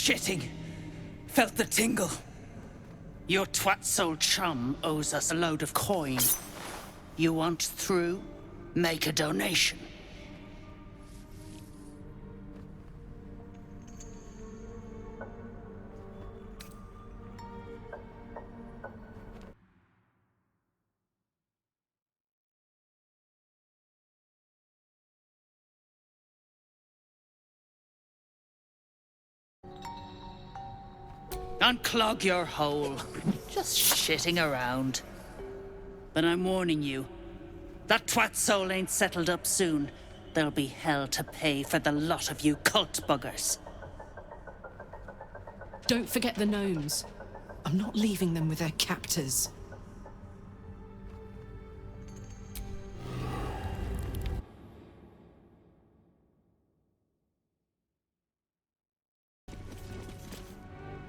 shitting. Felt the tingle. Your twat-soul chum owes us a load of coin. You want through? Make a donation. Unclog your hole. Just shitting around. But I'm warning you, that twat soul ain't settled up soon. There'll be hell to pay for the lot of you cult buggers. Don't forget the gnomes. I'm not leaving them with their captors.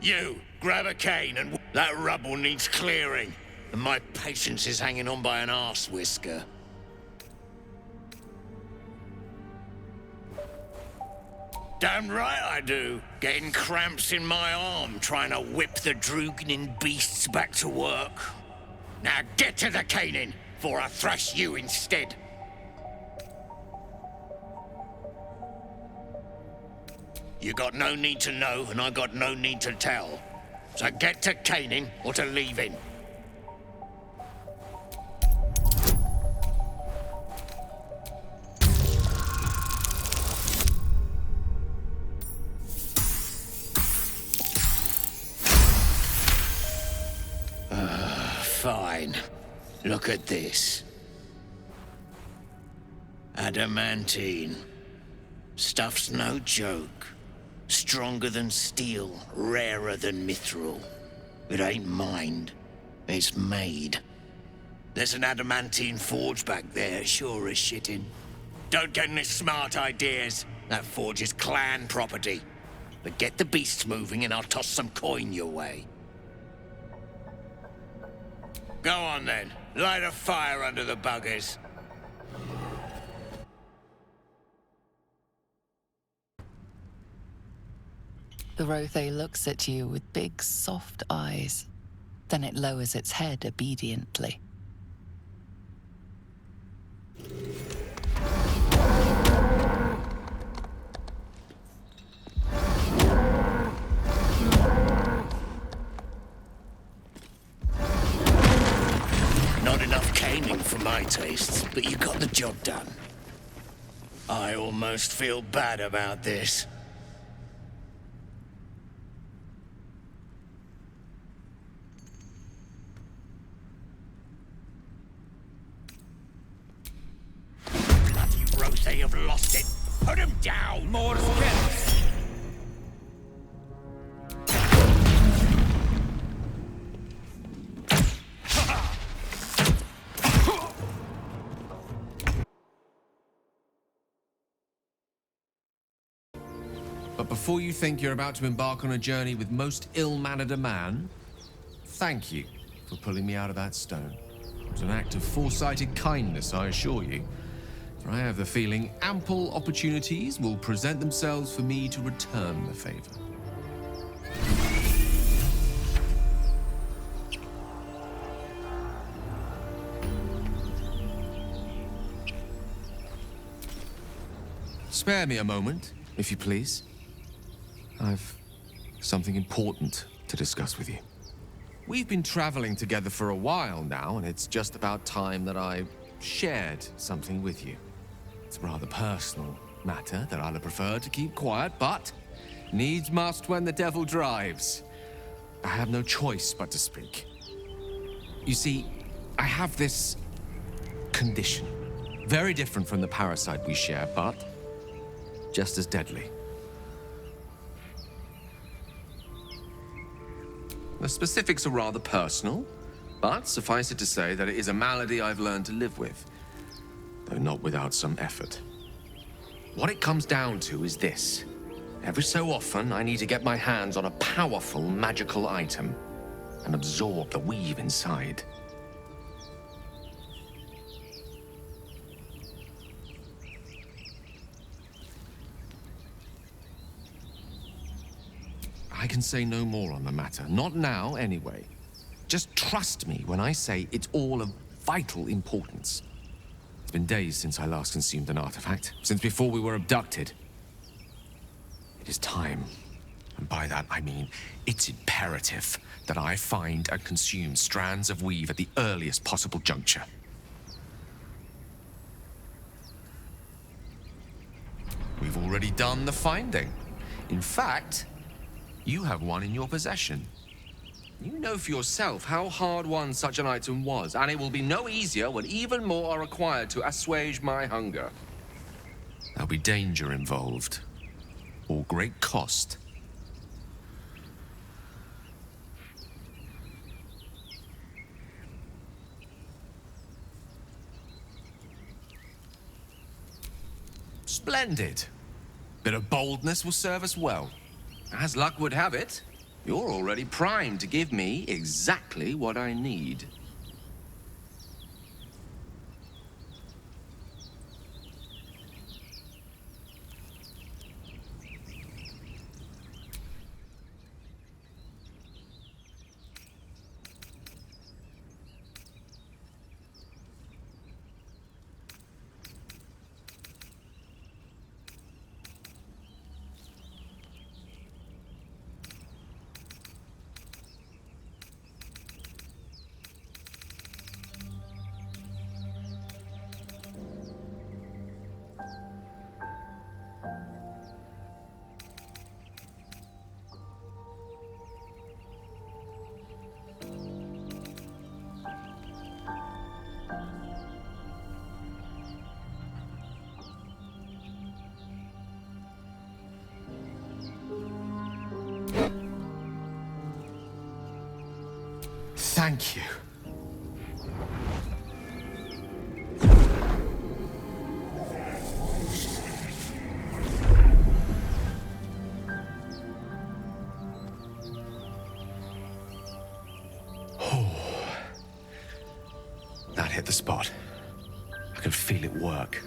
You, grab a cane and... That rubble needs clearing, and my patience is hanging on by an arse whisker. Damn right I do. Getting cramps in my arm trying to whip the Drugnin beasts back to work. Now get to the caning, before I thrash you instead. You got no need to know, and I got no need to tell. So get to caning or to leaving. Fine. Look at this. Adamantine. Stuff's no joke. Stronger than steel, rarer than mithril. It ain't mined, it's made. There's an adamantine forge back there, sure as shitting. Don't get any smart ideas. That forge is clan property. But get the beasts moving and I'll toss some coin your way. Go on then, light a fire under the buggers. The Rothe looks at you with big, soft eyes. Then it lowers its head obediently. Not enough caning for my tastes, but you got the job done. I almost feel bad about this. They have lost it. Put him down! More skills! But before you think you're about to embark on a journey with most ill-mannered a man, thank you for pulling me out of that stone. It was an act of foresighted kindness, I assure you. For I have the feeling ample opportunities will present themselves for me to return the favor. Spare me a moment, if you please. I've something important to discuss with you. We've been traveling together for a while now, and it's just about time that I shared something with you. It's a rather personal matter that I'd have preferred to keep quiet, but needs must when the devil drives. I have no choice but to speak. You see, I have this condition. Very different from the parasite we share, but just as deadly. The specifics are rather personal, but suffice it to say that it is a malady I've learned to live with, though not without some effort. What it comes down to is this. Every so often, I need to get my hands on a powerful magical item and absorb the weave inside. I can say no more on the matter. Not now, anyway. Just trust me when I say it's all of vital importance. It's been days since I last consumed an artifact, since before we were abducted. It is time. And by that, I mean it's imperative that I find and consume strands of weave at the earliest possible juncture. We've already done the finding. In fact, you have one in your possession. You know for yourself how hard-won such an item was, and it will be no easier when even more are required to assuage my hunger. There'll be danger involved, or great cost. Splendid. Bit of boldness will serve us well. As luck would have it, you're already primed to give me exactly what I need. Thank you. That hit the spot. I can feel it work.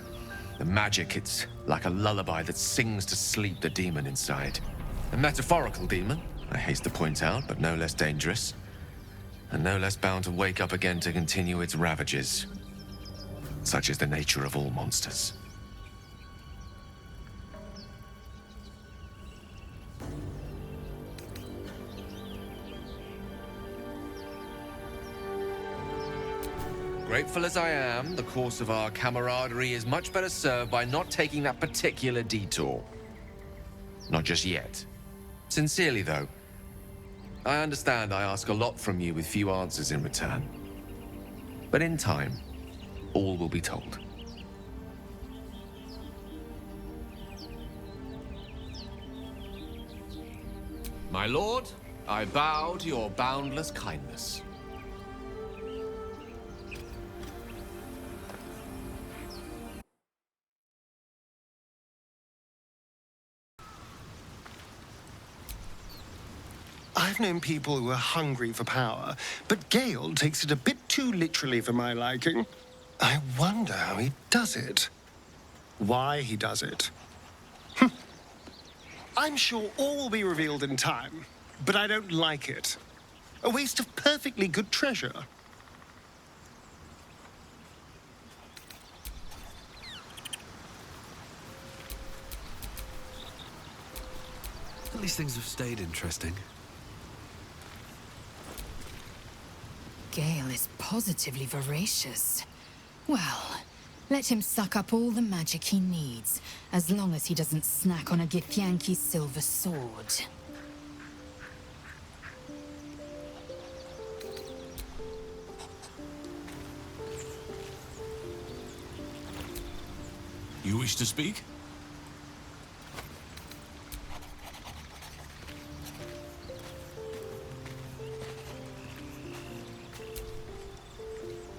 The magic, it's like a lullaby that sings to sleep the demon inside. A metaphorical demon, I haste to point out, but no less dangerous. And no less bound to wake up again to continue its ravages. Such is the nature of all monsters. Grateful as I am, the course of our camaraderie is much better served by not taking that particular detour. Not just yet. Sincerely, though. I understand I ask a lot from you with few answers in return. But in time, all will be told. My lord, I bow to your boundless kindness. I've known people who are hungry for power, but Gale takes it a bit too literally for my liking. I wonder how he does it. Why he does it. I'm sure all will be revealed in time, but I don't like it. A waste of perfectly good treasure. At least things have stayed interesting. Gale is positively voracious. Well, let him suck up all the magic he needs, as long as he doesn't snack on a Githyanki's silver sword. You wish to speak?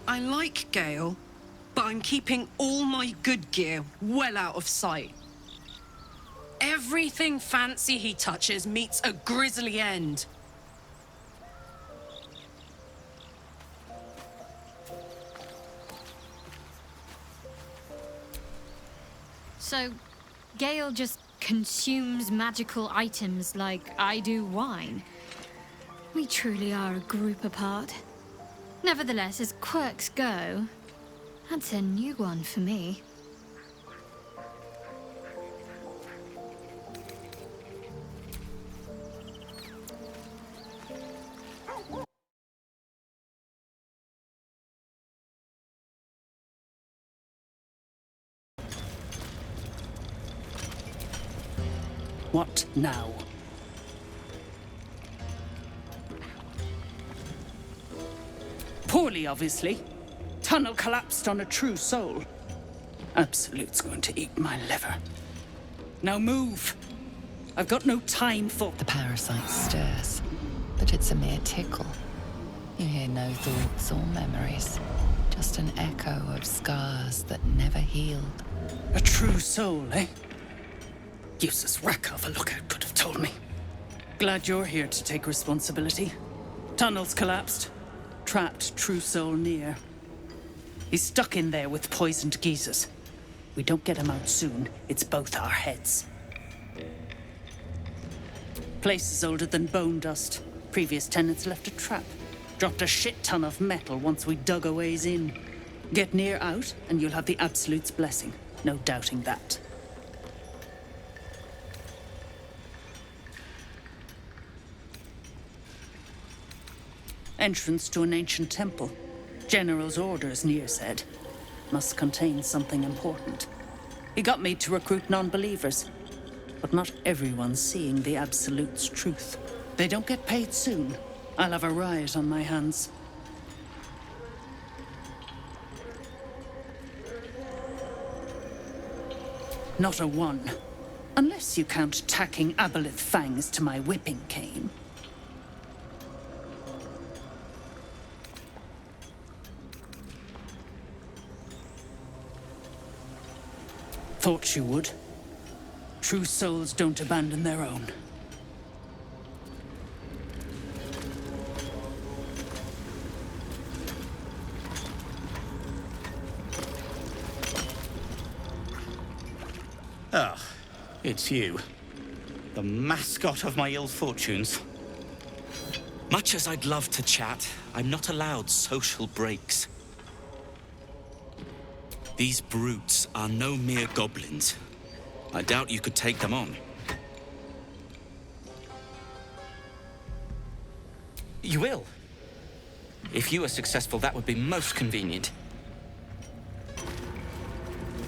I like Gale, but I'm keeping all my good gear well out of sight. Everything fancy he touches meets a grisly end. So, Gale just consumes magical items like I do wine. We truly are a group apart. Nevertheless, as quirks go, that's a new one for me. What now? Poorly, obviously. Tunnel collapsed on a true soul. Absolute's going to eat my liver. Now move! I've got no time for... The parasite stirs, but it's a mere tickle. You hear no thoughts or memories, just an echo of scars that never healed. A true soul, eh? Useless wreck of a lookout could have told me. Glad you're here to take responsibility. Tunnel's collapsed. Trapped true soul near. He's stuck in there with poisoned geezers. We don't get him out soon, it's both our heads. Place is older than bone dust. Previous tenants left a trap. Dropped a shit ton of metal once we dug a ways in. Get near out, and you'll have the Absolute's blessing. No doubting that. Entrance to an ancient temple. General's orders, Nier said. Must contain something important. He got me to recruit non-believers. But not everyone's seeing the Absolute's truth. They don't get paid soon. I'll have a riot on my hands. Not a one. Unless you count tacking aboleth fangs to my whipping cane. Thought you would. True souls don't abandon their own. Ah, it's you. The mascot of my ill fortunes. Much as I'd love to chat, I'm not allowed social breaks. These brutes are no mere goblins. I doubt you could take them on. You will. If you are successful, that would be most convenient.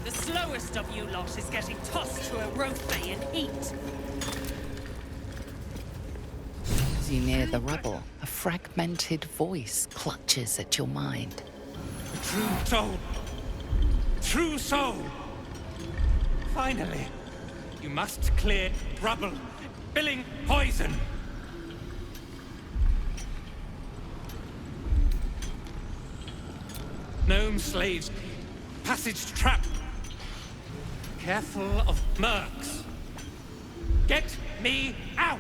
The slowest of you lot is getting tossed to a rothe in heat. As you near the rubble, a fragmented voice clutches at your mind. True soul! True soul! Finally! You must clear rubble, spilling poison! Gnome slaves, passage trap. Careful of mercs. Get me out!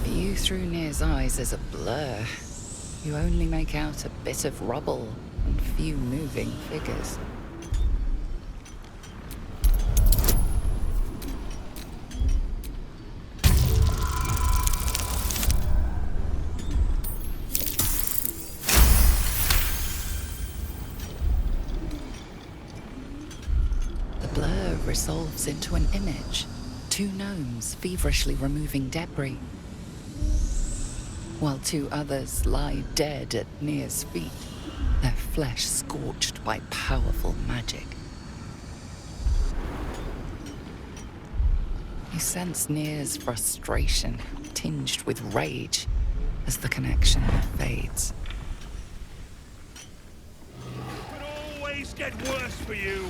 View through Nir's eyes is a blur. You only make out a bit of rubble and few moving figures. The blur resolves into an image. Two gnomes feverishly removing debris, while two others lie dead at Nir's feet, their flesh scorched by powerful magic. You sense Nir's frustration, tinged with rage, as the connection fades. It could always get worse for you!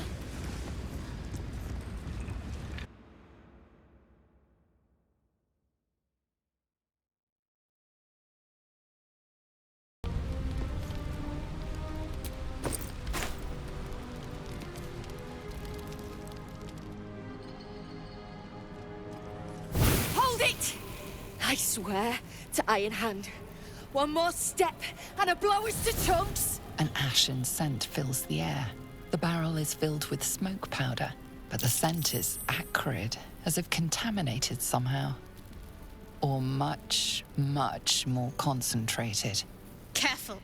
I swear to Iron Hand. One more step, and a blow us to chunks! An ashen scent fills the air. The barrel is filled with smoke powder. but the scent is acrid, as if contaminated somehow. Or much, much more concentrated. Careful.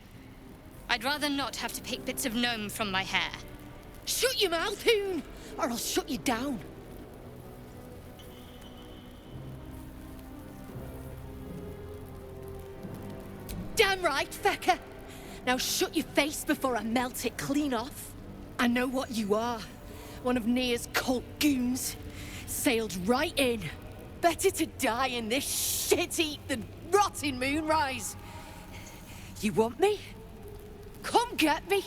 I'd rather not have to pick bits of gnome from my hair. Shut your mouth, Hoon, or I'll shut you down. Damn right, Fecker. Now shut your face before I melt it clean off. I know what you are. One of Nia's cult goons. Sailed right in. Better to die in this shit-heap than rot in Moonrise. You want me? Come get me.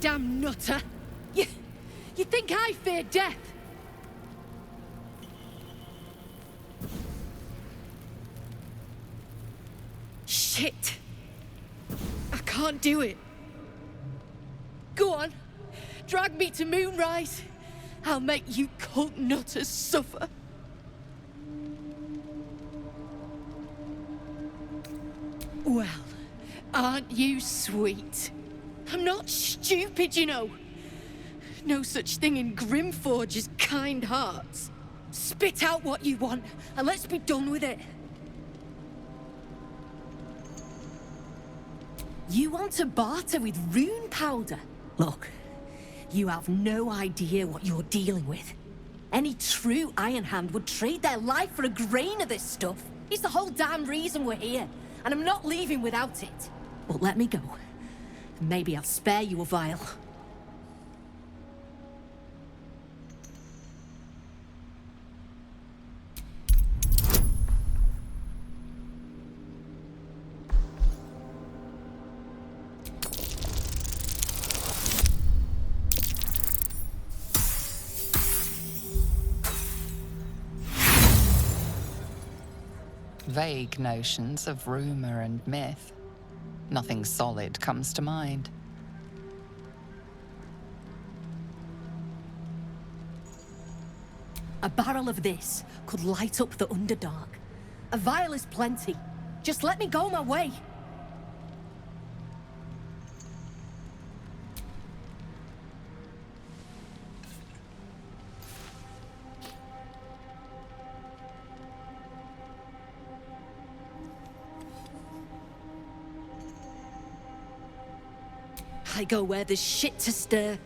Damn nutter! You think I fear death? Shit! I can't do it. Go on, drag me to Moonrise. I'll make you cult nutters suffer. Well, aren't you sweet? I'm not stupid, you know. No such thing in Grimforge as kind hearts. Spit out what you want, and let's be done with it. You want to barter with rune powder? Look, you have no idea what you're dealing with. Any true Iron Hand would trade their life for a grain of this stuff. It's the whole damn reason we're here, and I'm not leaving without it. But let me go. Maybe I'll spare you a vial. Vague notions of rumor and myth. Nothing solid comes to mind. A barrel of this could light up the Underdark. A vial is plenty. Just let me go my way. I go where there's shit to stir,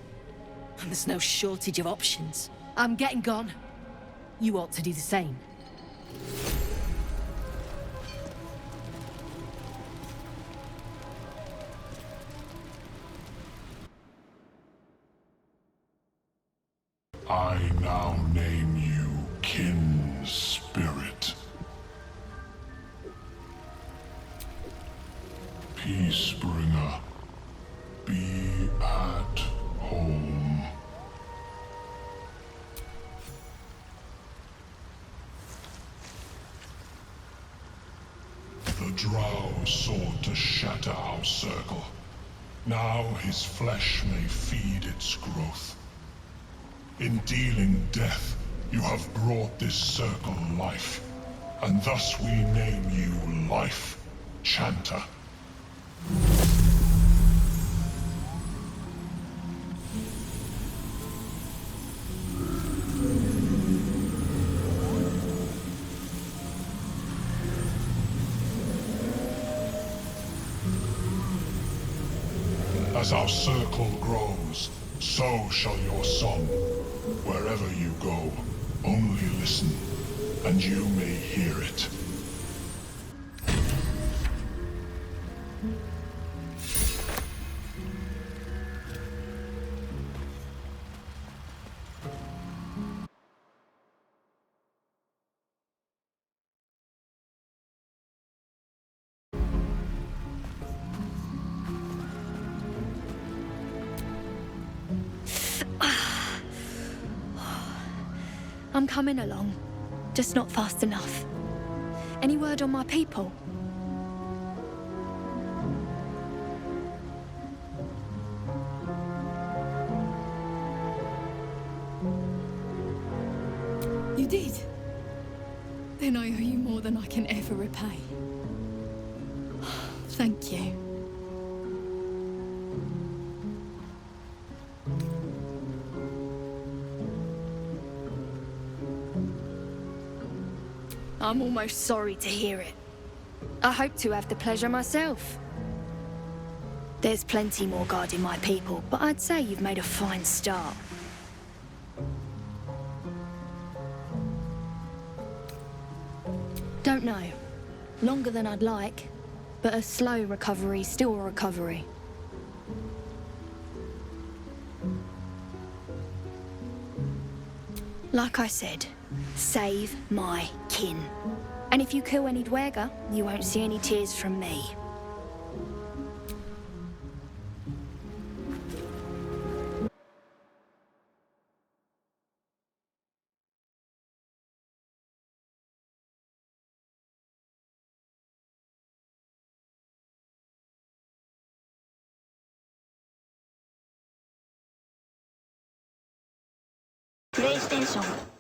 and there's no shortage of options. I'm getting gone. You ought to do the same. I now name you Kin Spirit. Peacebringer. Be at home. The Drow sought to shatter our circle. Now his flesh may feed its growth. In dealing death, you have brought this circle life, and thus we name you Life Chanter. As our circle grows, so shall your song. Wherever you go, only listen, and you may hear it. I'm coming along, just not fast enough. Any word on my people? You did? Then I owe you more than I can ever repay. Thank you. I'm almost sorry to hear it. I hope to have the pleasure myself. There's plenty more guarding my people, but I'd say you've made a fine start. Don't know. Longer than I'd like, but a slow recovery's still a recovery. Like I said, save my kin. And if you kill any Dwerger, you won't see any tears from me. PlayStation